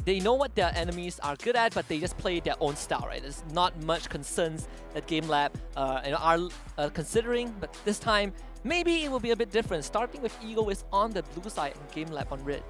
they know what their enemies are good at, but they just play their own style, right? There's not much concerns that GameLab are considering, but this time, maybe it will be a bit different, starting with Egoist on the blue side and GameLab on red.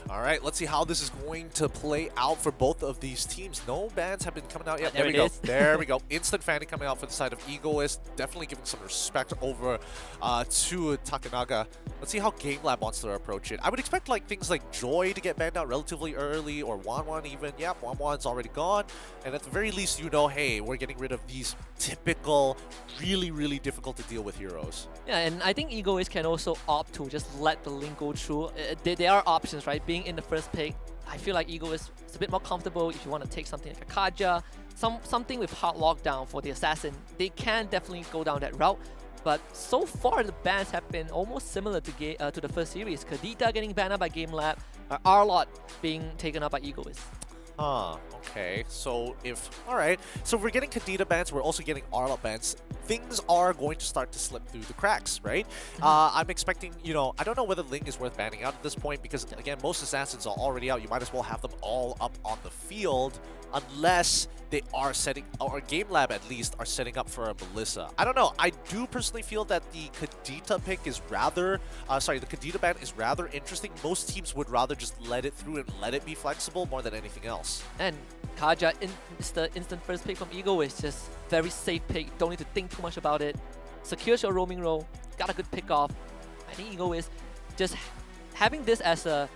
All right, let's see how this is going to play out for both of these teams. No bans have been coming out yet. There we it go. is. There we go. Instant fanning coming out for the side of Egoist. Definitely giving some respect over to Takanaga. Let's see how GameLab wants to approach it. I would expect like things like Joy to get banned out relatively early, or Wanwan even. Yeah, Wanwan's already gone. And at the very least, you know, hey, we're getting rid of these typical, really difficult to deal with heroes. Yeah, and I think Egoist can also opt to just let the link go through. There are options, right? Being in the first pick, I feel like Egoist is a bit more comfortable if you want to take something like a Kaja, something with hard lockdown for the assassin. They can definitely go down that route. But so far, the bans have been almost similar to the first series. Kadita getting banned out by GameLab, Arlot being taken up by Egoist. Okay. So alright. So we're getting Kadita bans, we're also getting Arlot bans. Things are going to start to slip through the cracks, right? I'm expecting, you know, I don't know whether Ling is worth banning out at this point because, again, most assassins are already out. You might as well have them all up on the field unless they are setting, or GameLab at least, are setting up for a Melissa. I don't know. I do personally feel that the Kadita pick is rather, the Kadita ban is rather interesting. Most teams would rather just let it through and let it be flexible more than anything else. And Kaja is the instant first pick from Egoist, just very safe pick. Don't need to think too much about it. Secures your roaming role. Got a good pick off. I think Egoist just having this as a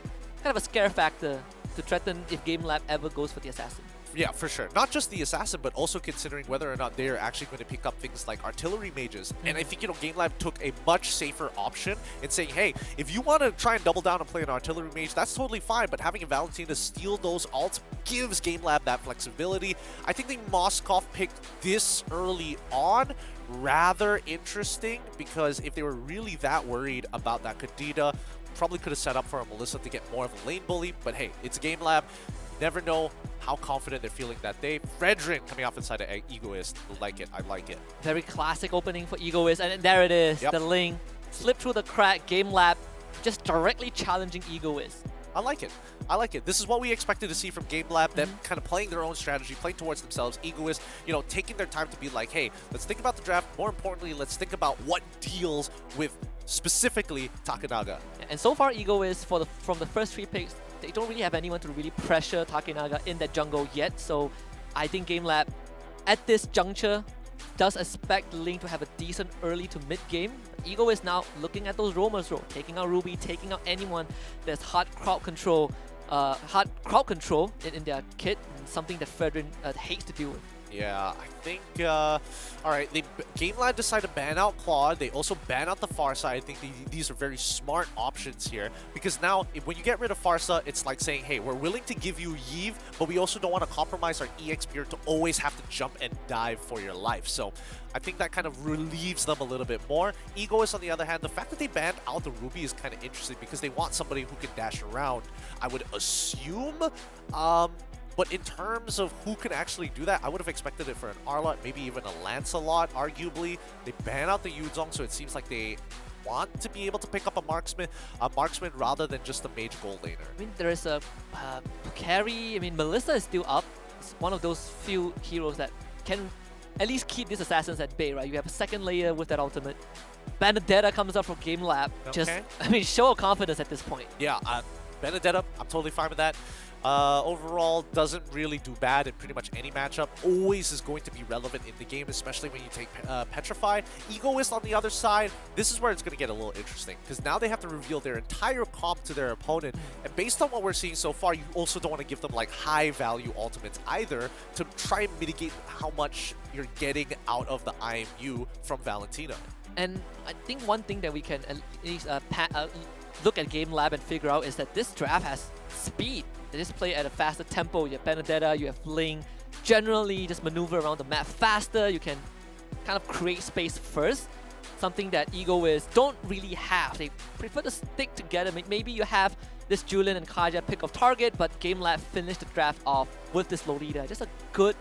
kind of a scare factor to threaten if GameLab ever goes for the assassin. Yeah, for sure. Not just the assassin, but also considering whether or not they're actually going to pick up things like artillery mages. And I think, you know, GameLab took a much safer option in saying, hey, if you want to try and double down and play an artillery mage, that's totally fine. But having a Valentina steal those ults gives GameLab that flexibility. I think the Moskov pick this early on rather interesting, because if they were really that worried about that Kadita, probably could have set up for a Melissa to get more of a lane bully. But hey, it's GameLab. Never know how confident they're feeling that day. Fredrin coming off inside of Egoist. Like it. I like it. Very classic opening for Egoist. And there it is. Yep. The link. Slip through the crack. GameLab just directly challenging Egoist. I like it. I like it. This is what we expected to see from GameLab, them kind of playing their own strategy, playing towards themselves. Egoist, you know, taking their time to be like, hey, let's think about the draft. More importantly, let's think about what deals with specifically Takanaga. And so far, Egoist, from the first 3 picks, they don't really have anyone to really pressure Takanaga in that jungle yet. So I think GameLab, at this juncture, does expect Link to have a decent early to mid game. Ego is now looking at those roamers, taking out Ruby, taking out anyone that's hard crowd control in their kit, and something that Fredrin hates to deal with. Yeah, I think, alright, GameLab decided to ban out Claude. They also ban out the Farsa. I think these are very smart options here, because now, when you get rid of Farsa, it's like saying, hey, we're willing to give you Yve, but we also don't want to compromise our EX gear to always have to jump and dive for your life. So I think that kind of relieves them a little bit more. Egoist, on the other hand, the fact that they banned out the Ruby is kind of interesting, because they want somebody who can dash around, I would assume. But in terms of who can actually do that, I would have expected it for an Arlot, maybe even a Lancelot, arguably. They ban out the Yuzong, so it seems like they want to be able to pick up a marksman rather than just a mage gold laner. I mean, there is a carry. I mean, Melissa is still up. It's one of those few heroes that can at least keep these assassins at bay, right? You have a second layer with that ultimate. Benedetta comes up from GameLab. Okay. Just, I mean, show of confidence at this point. Yeah, Benedetta, I'm totally fine with that. Overall, doesn't really do bad in pretty much any matchup. Always is going to be relevant in the game, especially when you take Petrify. Egoist on the other side, this is where it's going to get a little interesting, because now they have to reveal their entire comp to their opponent. And based on what we're seeing so far, you also don't want to give them like high value ultimates either, to try and mitigate how much you're getting out of the IMU from Valentina. And I think one thing that we can at least look at GameLab and figure out is that this draft has speed. They just play at a faster tempo. You have Benedetta, you have Ling. Generally, just maneuver around the map faster. You can kind of create space first. Something that Egoists don't really have. They prefer to stick together. Maybe you have this Julian and Kaja pick of target, but GameLab finished the draft off with this Lolita. Just a good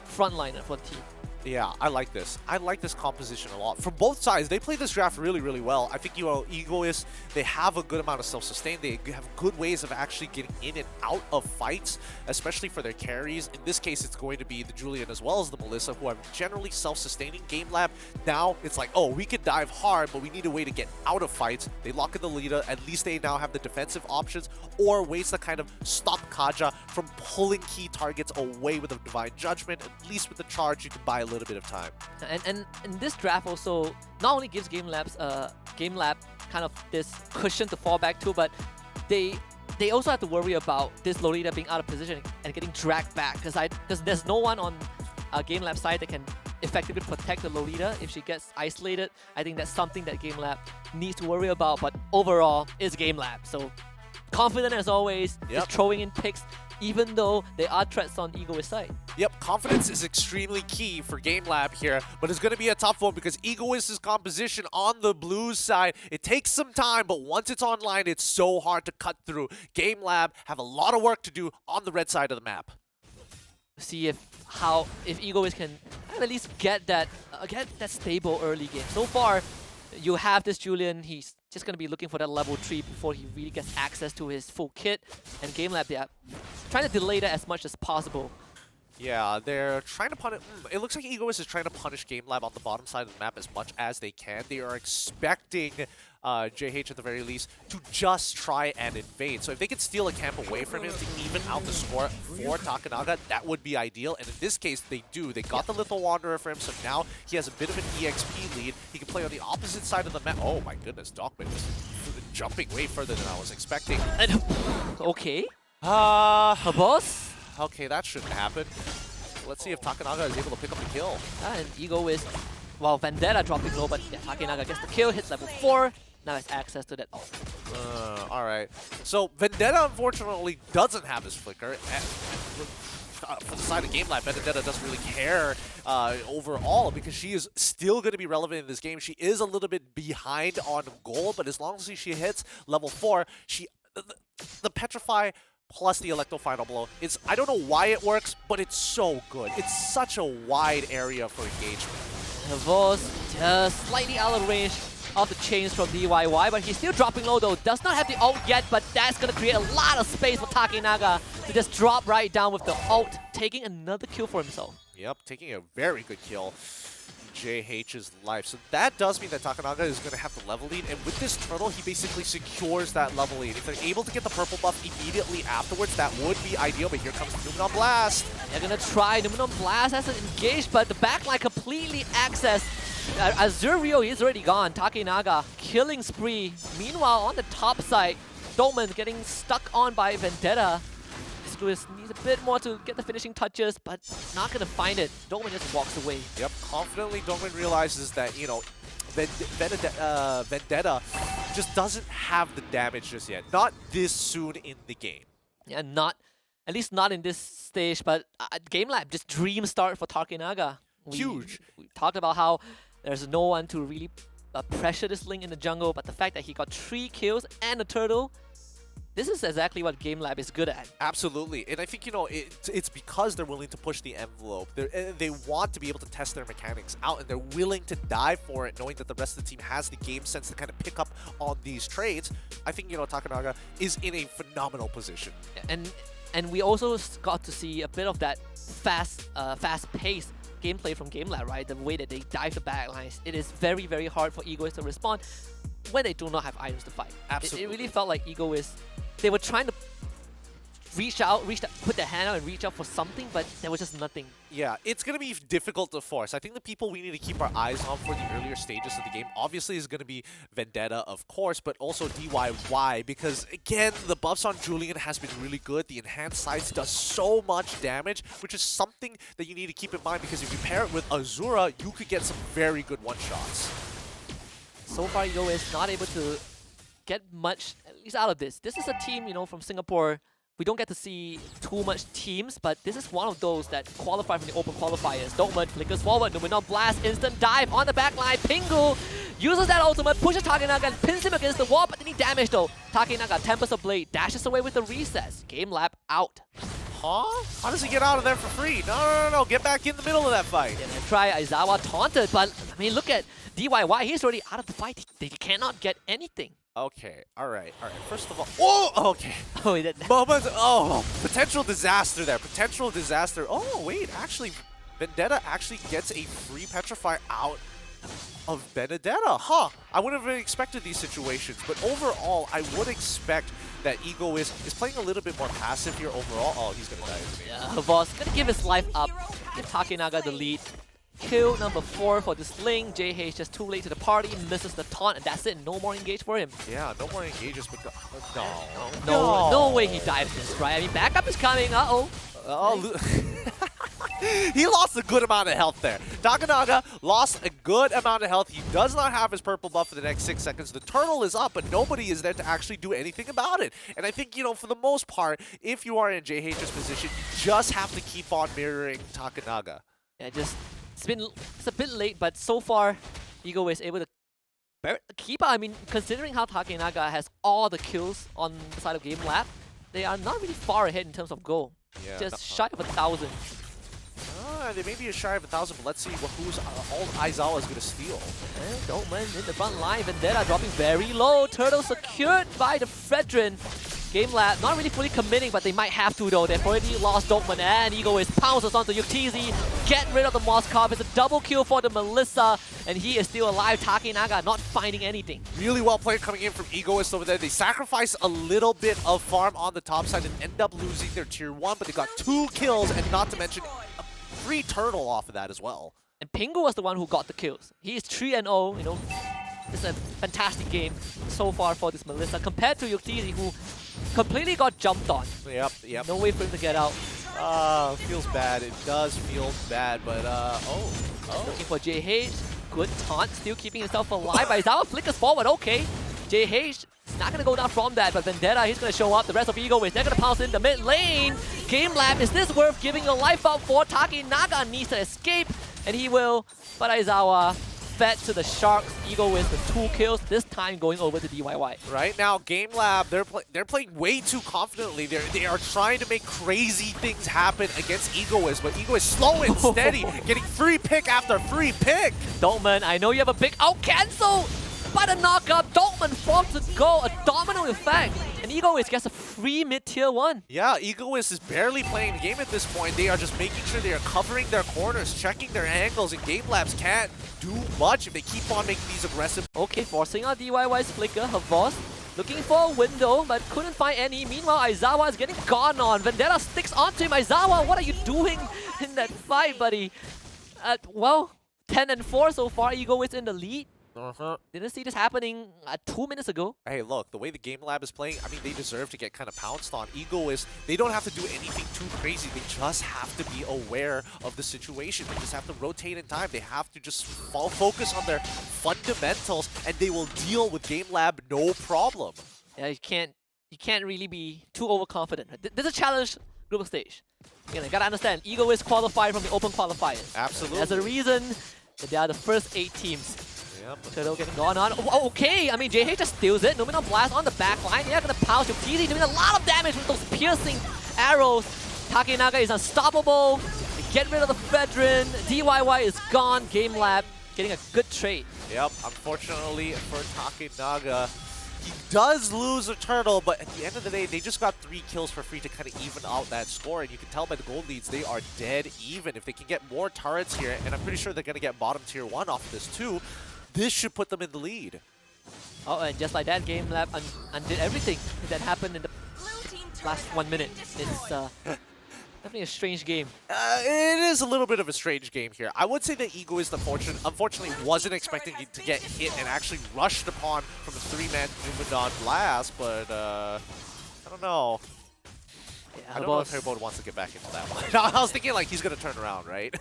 frontliner for the team. Yeah, I like this. I like this composition a lot. From both sides, they play this draft really, really well. I think, Egoist, they have a good amount of self-sustain. They have good ways of actually getting in and out of fights, especially for their carries. In this case, it's going to be the Julian as well as the Melissa, who are generally self-sustaining. GameLab, now it's like, oh, we can dive hard, but we need a way to get out of fights. They lock in the leader. At least they now have the defensive options or ways to kind of stop Kaja from pulling key targets away with a Divine Judgment. At least with the charge, you can buy a little bit of time. And this draft also not only gives GameLab kind of this cushion to fall back to, but they also have to worry about this Lolita being out of position and getting dragged back, because there's no one on GameLab side that can effectively protect the Lolita if she gets isolated. I think that's something that GameLab needs to worry about, but overall, it's GameLab. So confident as always, just throwing in picks, even though there are threats on Egoist side. Yep, confidence is extremely key for GameLab here, but it's going to be a tough one because Egoist's composition on the blue side, it takes some time, but once it's online, it's so hard to cut through. GameLab have a lot of work to do on the red side of the map. See if Egoist can at least get that stable early game. So far, you have this Julian, he's just going to be looking for that level 3 before he really gets access to his full kit. And GameLab, they are trying to delay that as much as possible. Yeah, they're trying to punish... It looks like Egoist is trying to punish GameLab on the bottom side of the map as much as they can. They are expecting JH at the very least to just try and invade. So if they could steal a camp away from him to even out the score for Takanaga, that would be ideal. And in this case, they do. They got the Lethal Wanderer for him, so now he has a bit of an EXP lead. He can play on the opposite side of the map. Oh my goodness, Dogman is jumping way further than I was expecting. Okay. A boss? Okay, that shouldn't happen. Let's see if Takanaga is able to pick up the kill. And Egoist, well, Vendetta dropping low, but yeah, Takanaga gets the kill, hits level 4. Now has access to that ult. Alright. So, Vendetta unfortunately doesn't have his flicker. For the side of GameLab, Vendetta doesn't really care overall because she is still going to be relevant in this game. She is a little bit behind on gold, but as long as she hits level 4, the Petrify plus the Electro Final Blow, I don't know why it works, but it's so good. It's such a wide area for engagement. Voss just slightly out of range of the chains from DYY, but he's still dropping low though. Does not have the ult yet, but that's going to create a lot of space for Takanaga to just drop right down with the ult, taking another kill for himself. Yep, taking a very good kill. JH's life. So that does mean that Takanaga is going to have the level lead, and with this turtle, he basically secures that level lead. If they're able to get the purple buff immediately afterwards, that would be ideal, but here comes Numenon Blast. They're going to try. Numenon Blast has it engaged, but the backline completely accessed. Azurio is already gone. Takanaga killing spree. Meanwhile, on the top side, Dolman getting stuck on by Vendetta. Lewis needs a bit more to get the finishing touches, but not going to find it. Dolman just walks away. Yep, confidently Dolman realizes that, Vendetta just doesn't have the damage just yet. Not this soon in the game. Yeah, at least not in this stage, but GameLab, just dream start for Takanaga. Huge. We talked about how there's no one to really pressure this Link in the jungle, but the fact that he got 3 kills and a turtle, this is exactly what GameLab is good at. Absolutely. And I think, it's because they're willing to push the envelope. They want to be able to test their mechanics out, and they're willing to die for it, knowing that the rest of the team has the game sense to kind of pick up on these trades. I think, Takanaga is in a phenomenal position. And we also got to see a bit of that fast-paced gameplay from GameLab, right? The way that they dive the backlines. It is very, very hard for Egoist to respond when they do not have items to fight. Absolutely. It really felt like Egoist, they were trying to put their hand out and reach out for something, but there was just nothing. Yeah, it's going to be difficult to force. I think the people we need to keep our eyes on for the earlier stages of the game obviously is going to be Vendetta, of course, but also DYY, because again, the buffs on Julian has been really good. The enhanced sights does so much damage, which is something that you need to keep in mind, because if you pair it with Azura, you could get some very good one-shots. So far, Egoist is not able to get much, at least out of this. This is a team, from Singapore. We don't get to see too much teams, but this is one of those that qualify from the open qualifiers. Dolman flickers forward, Numenon Blast, instant dive on the backline. Pingu uses that ultimate, pushes Takanaga and pins him against the wall, but they need damage though. Takanaga tempers a blade, dashes away with the recess. GameLab out. Huh? How does he get out of there for free? No. Get back in the middle of that fight. And then try Aizawa taunted, but I mean, look at DYY. He's already out of the fight. They cannot get anything. Okay, all right. First of all, oh, okay. Oh, he did. Potential disaster there. Potential disaster. Oh, wait, actually, Vendetta actually gets a free Petrify out of Benedetta. Huh. I wouldn't have expected these situations, but overall, I would expect that Egoist is playing a little bit more passive here overall. Oh, he's gonna die, isn't he? Yeah, boss gonna give his life up. Give Takenaga the lead. Kill number 4 for this Ling. JH just too late to the party, misses the taunt, and that's it. No more engage for him. Yeah, no more engages, but No way he dives this, right? I mean, backup is coming. He lost a good amount of health there. Takenaga lost a good amount of health. He does not have his purple buff for the next 6 seconds. The turtle is up, but nobody is there to actually do anything about it. And I think, you know, for the most part, if you are in JH's position, you just have to keep on mirroring Takenaga. Yeah, it's a bit late, but so far, Ego is able to keep. I mean, considering how Takenaga has all the kills on the side of GameLab, they are not really far ahead in terms of goal. Yeah, just shy of 1,000. They may be shy of 1,000, but let's see who's all Aizawa is going to steal. And Dolman in the front line. Vendetta dropping very low. Turtle secured by the Fredrin. GameLab not really fully committing, but they might have to though. They've already lost Dokman, and Egoist pounces onto Yuktzi. Get rid of the Moskov. It's a double kill for the Melissa, and he is still alive. Takenaga not finding anything. Really well played coming in from Egoist over there. They sacrifice a little bit of farm on the top side and end up losing their tier 1, but they got 2 kills, and not to mention a free turtle off of that as well. And Pingu was the one who got the kills. He is 3-0, you know. It's a fantastic game so far for this Melissa compared to Yuktzi, who completely got jumped on. Yep. No way for him to get out. Feels bad. It does feel bad, but Looking for JH. Good taunt, still keeping himself alive. Aizawa flickers forward, okay. JH is not gonna go down from that, but Vendetta, he's gonna show up. The rest of Egoist, they're gonna pounce in the mid lane. GameLab, is this worth giving your life out for? Takenaga needs to escape, and he will. But Aizawa fed to the Sharks. Egoist with 2 kills, this time going over to DYY. Right now, GameLab, they're playing way too confidently. They are trying to make crazy things happen against Egoist, but Egoist slow and steady, getting free pick after free pick. Dolman, I know you have a big cancel by the knockup. Dolman forced to go, a domino effect, and Egoist gets a free mid tier 1. Yeah, Egoist is barely playing the game at this point. They are just making sure they are covering their corners, checking their angles, and GameLabs can't do much if they keep on making these aggressive. Okay, forcing out DYY's flicker. Havos looking for a window, but couldn't find any. Meanwhile, Aizawa is getting gone on. Vendetta sticks onto him. Aizawa, what are you doing in that fight, buddy? Well, 10-4 so far. Egoist in the lead. Didn't see this happening 2 minutes ago. Hey, look, the way the GameLab is playing, I mean, they deserve to get kind of pounced on. Egoist, they don't have to do anything too crazy. They just have to be aware of the situation. They just have to rotate in time. They have to just focus on their fundamentals, and they will deal with GameLab no problem. Yeah, you can't really be too overconfident. This is a challenge group stage. You gotta understand, Egoist qualified from the open qualifiers. Absolutely. There's a reason that they are the first 8 teams. Yep. Turtle getting gone on. Oh, okay, I mean, JH just steals it. Numino Blast on the back line. They're gonna pounce. Yuktzi doing a lot of damage with those piercing arrows. Takenaga is unstoppable. They get rid of the Fredrin. DYY is gone. GameLab getting a good trade. Yep, unfortunately for Takenaga, he does lose a turtle, but at the end of the day, they just got 3 kills for free to kind of even out that score, and you can tell by the gold leads, they are dead even. If they can get more turrets here, and I'm pretty sure they're going to get bottom tier 1 off of this too, this should put them in the lead. Oh, and just like that, GameLab undid everything that happened in the last 1 minute. It's definitely a strange game. It is a little bit of a strange game here. I would say that Egoist unfortunately wasn't expecting to get hit and actually rushed upon from a 3-man Numenon blast, but I don't know. Yeah, I don't know if Herbo wants to get back into that one. I was thinking like he's going to turn around, right?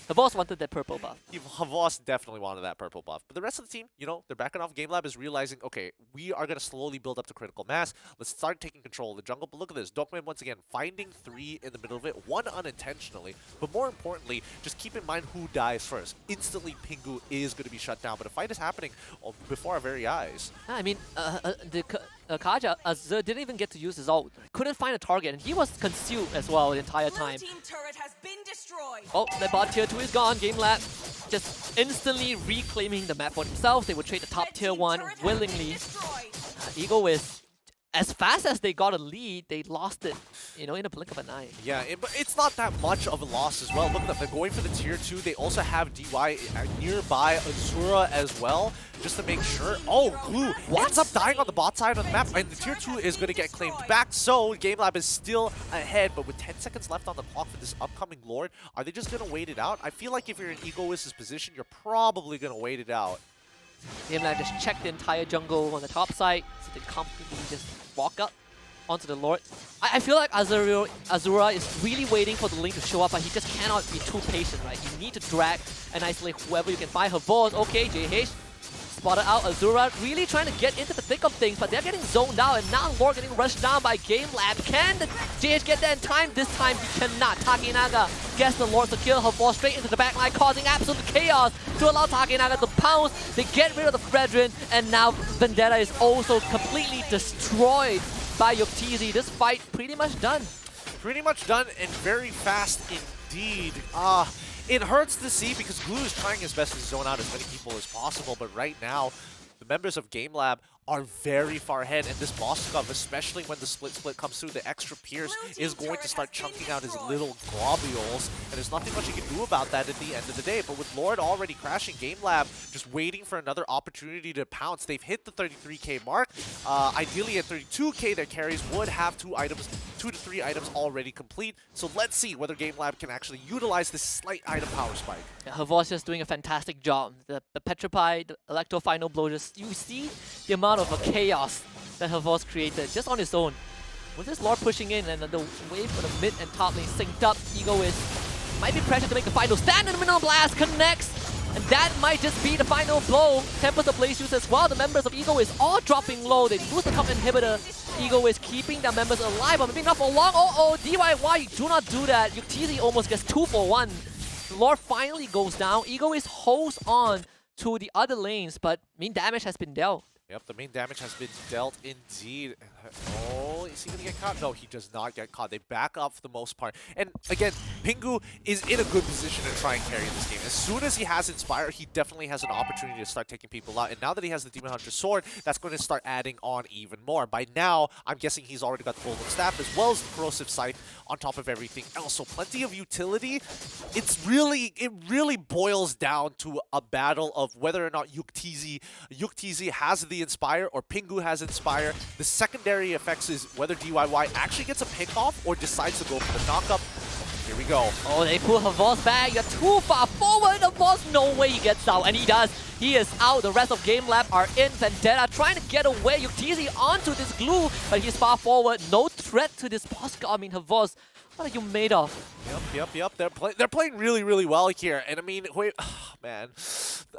The boss wanted that purple buff. Havos definitely wanted that purple buff. But the rest of the team, you know, they're backing off. GameLab is realizing, okay, we are going to slowly build up to critical mass. Let's start taking control of the jungle. But look at this. Dokman once again finding 3 in the middle of it. 1 unintentionally. But more importantly, just keep in mind who dies first. Instantly, Pingu is going to be shut down. But a fight is happening before our very eyes. I mean, the Kaja, Azur didn't even get to use his ult. Couldn't find a target. And he was was concealed as well the entire time. Blue team turret has been destroyed. Oh, the bot tier 2 is gone. GameLab just instantly reclaiming the map for themselves. They would trade the top Red tier team 1 turret has been willingly. destroyed. Egoist, as fast as they got a lead, they lost it, you know, in a blink of an eye. Yeah, but it's not that much of a loss as well. Look at them, they're going for the tier 2. They also have DY nearby, Azura as well, just to make sure. Oh, Glue ends up dying on the bot side of the map, and the tier 2 is going to get claimed back. So GameLab is still ahead, but with 10 seconds left on the clock for this upcoming Lord, are they just going to wait it out? I feel like if you're in Egoist's position, you're probably going to wait it out. GameLab just checked the entire jungle on the top side, so they completely just walk up onto the Lord. I feel like Azura is really waiting for the link to show up, but he just cannot be too patient, right? You need to drag and isolate whoever you can find. Her voice, okay, JH spotted out Azura, really trying to get into the thick of things, but they're getting zoned out, and now Lord getting rushed down by GameLab. Can the JH get there in time? This time he cannot. Takinaga gets the Lord to kill. Her voice straight into the backline, causing absolute chaos to allow Takinaga to pounce. They get rid of the Brethren, and now Vendetta is also completely destroyed by Yuktizzy. This fight pretty much done. Pretty much done, and very fast indeed. It hurts to see because Glue is trying his best to zone out as many people as possible, but right now, the members of GameLab are very far ahead, and this Moskov, especially when the split comes through, the extra Pierce is going to start chunking out his little globules, and there's nothing much you can do about that at the end of the day. But with Lord already crashing, GameLab just waiting for another opportunity to pounce. They've hit the 33k mark. Ideally at 32k, their carries would have 2 to 3 items already complete. So let's see whether GameLab can actually utilize this slight item power spike. Yeah, her voice is doing a fantastic job. The Petrify, the Electro Final Blow, just you see the amount of chaos that her voice created just on its own. With this Lord pushing in and the wave for the mid and top lane synced up, Egoist might be pressured to make the final stand, in the middle blast connects, and that might just be the final blow. Tempest of Blaze use as well. The members of Egoist all dropping low. They lose the top inhibitor. Egoist keeping their members alive, but maybe not for long. Oh, DYY, do not do that. Yuktizzy almost gets 2 for 1. The Lord finally goes down. Egoist holds on to the other lanes, but main damage has been dealt. Yep, the main damage has been dealt indeed. Oh, is he going to get caught? No, he does not get caught. They back up for the most part. And again, Pingu is in a good position to try and carry this game. As soon as he has Inspire, he definitely has an opportunity to start taking people out. And now that he has the Demon Hunter Sword, that's going to start adding on even more. By now, I'm guessing he's already got the Golden Staff as well as the Corrosive Scythe on top of everything else. So plenty of utility. It really boils down to a battle of whether or not Yuktizzy has the Inspire or Pingu has Inspire. The secondary effects is whether DYY actually gets a pick off or decides to go for the knockup. Here we go. Oh, they pull Havos back. You're too far forward. Havos, no way he gets out. And he does. He is out. The rest of GameLab are in. Vendetta trying to get away. Yuktizzy onto this glue, but he's far forward. No threat to this Posca. I mean, Havos, what are you made of? Yep. They're playing really well here. And I mean, wait, man.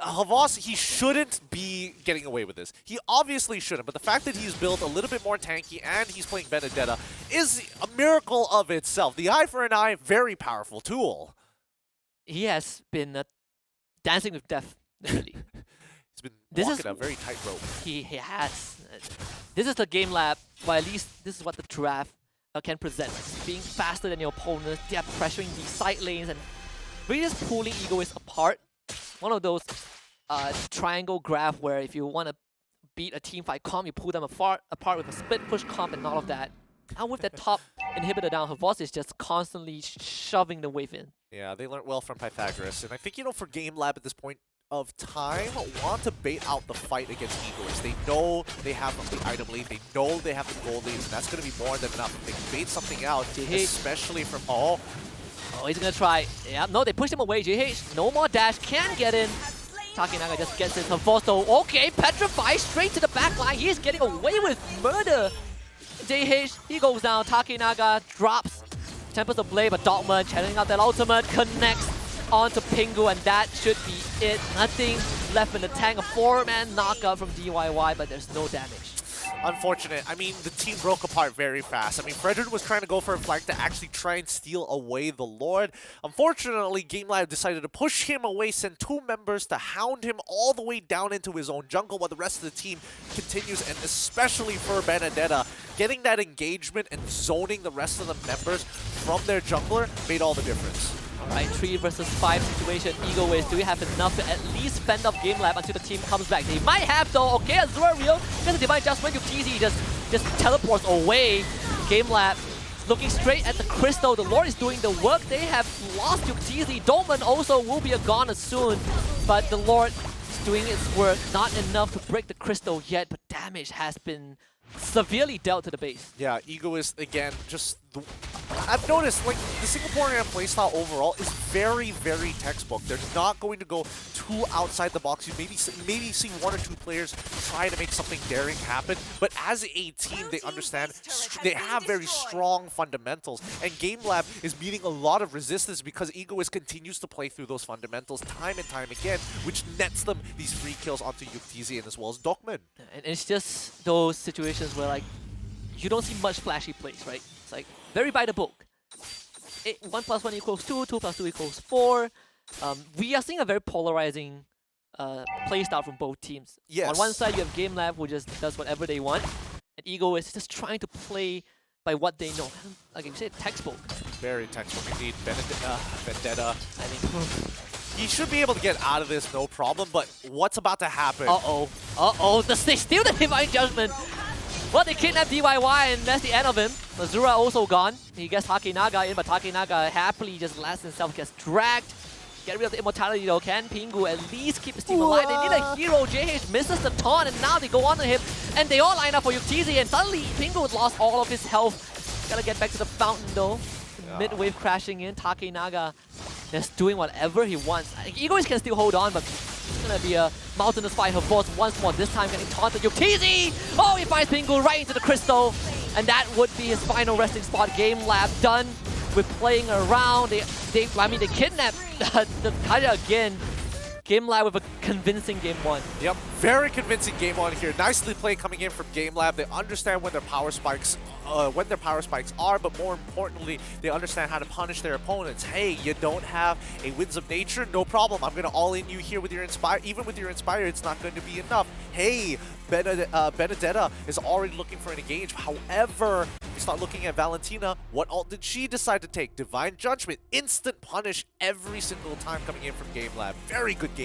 Havos, he shouldn't be getting away with this. He obviously shouldn't, but the fact that he's built a little bit more tanky and he's playing Benedetta is a miracle of itself. The eye for an eye, very powerful tool. He has been dancing with death, literally. He's been walking a very tight rope. He has. This is the GameLab, but at least this is what the draft can present. Being faster than your opponent, they are pressuring the side lanes and really just pulling Egoist apart. One of those triangle graph where if you want to beat a teamfight comp, you pull them apart with a split push comp and all of that. Now with the top inhibitor down, Havos is just constantly shoving the wave in. Yeah, they learned well from Pythagoras. And I think, you know, for GameLab at this point of time, want to bait out the fight against Egoist. They know they have the item lead, they know they have the gold lead, and that's going to be more than enough. If they can bait something out, especially from... Oh, he's going to try. Yeah, no, they push him away. JH, no more dash, can get in. Takinaga just gets his Havos, though. Okay, Petrify straight to the back line. He's getting away with murder. JH, he goes down. Takinaga drops Tempest of Blade, but Dogman channeling out that ultimate, connects onto Pingu, and that should be it. Nothing left in the tank. A 4-man knockout from DYY, but there's no damage. Unfortunate. I mean, the team broke apart very fast. I mean, Frederick was trying to go for a flank to actually try and steal away the Lord. Unfortunately, GameLab decided to push him away, send 2 members to hound him all the way down into his own jungle while the rest of the team continues, and especially for Benedetta, getting that engagement and zoning the rest of the members from their jungler made all the difference. Alright, 3 versus 5 situation. Egoist, do we have enough to at least fend off GameLab until the team comes back? They might have though. Okay, Azura real. Because the Divine Judgment, UTZ just teleports away. GameLab looking straight at the Crystal. The Lord is doing the work. They have lost UTZ. Dolman also will be a goner soon. But the Lord is doing its work. Not enough to break the Crystal yet, but damage has been severely dealt to the base. Yeah, Egoist, again, just... I've noticed, like, the single-player playstyle overall is very, very textbook. They're not going to go too outside the box. You maybe see 1 or 2 players try to make something daring happen, but as a team, they understand they have very strong fundamentals, and GameLab is meeting a lot of resistance because Egoist continues to play through those fundamentals time and time again, which nets them these free kills onto Yuktizzy and as well as Dokman. And it's just those situations where, like, you don't see much flashy plays, right? It's like very by the book. 1 + 1 = 2, 2 + 2 = 4. We are seeing a very polarizing play style from both teams. Yes. On one side, you have GameLab, who just does whatever they want, and Ego is just trying to play by what they know. Like you said, textbook. Very textbook indeed. Vendetta. I mean, He should be able to get out of this, no problem, but what's about to happen? they steal the Divine Judgment. Well, they kidnap DYY, and that's the end of him. Azura also gone. He gets Takenaga in, but Takenaga happily just lets himself, gets dragged. Get rid of the immortality though. Can Pingu at least keep his team alive? They need a hero. JH misses the taunt, and now they go on to him, and they all line up for Yuktizzy, and suddenly Pingu lost all of his health. Gotta get back to the fountain though. Mid-wave crashing in. Takenaga just doing whatever he wants. Egoist can still hold on, but it's gonna be a mountainous fight for Force once more. This time getting taunted. Yuktizzy! Oh, he finds Pingu right into the crystal, and that would be his final resting spot. GameLab done with playing around. They kidnapped the Kaja again. GameLab with a convincing game 1. Yep, very convincing game 1 here. Nicely played coming in from GameLab. They understand when their power spikes are, but more importantly, they understand how to punish their opponents. Hey, you don't have a Winds of Nature? No problem. I'm going to all-in you here with your Inspire. Even with your Inspire, it's not going to be enough. Hey, Benedetta is already looking for an engage. However, if you start looking at Valentina, what ult did she decide to take? Divine Judgment. Instant punish every single time coming in from GameLab. Very good game.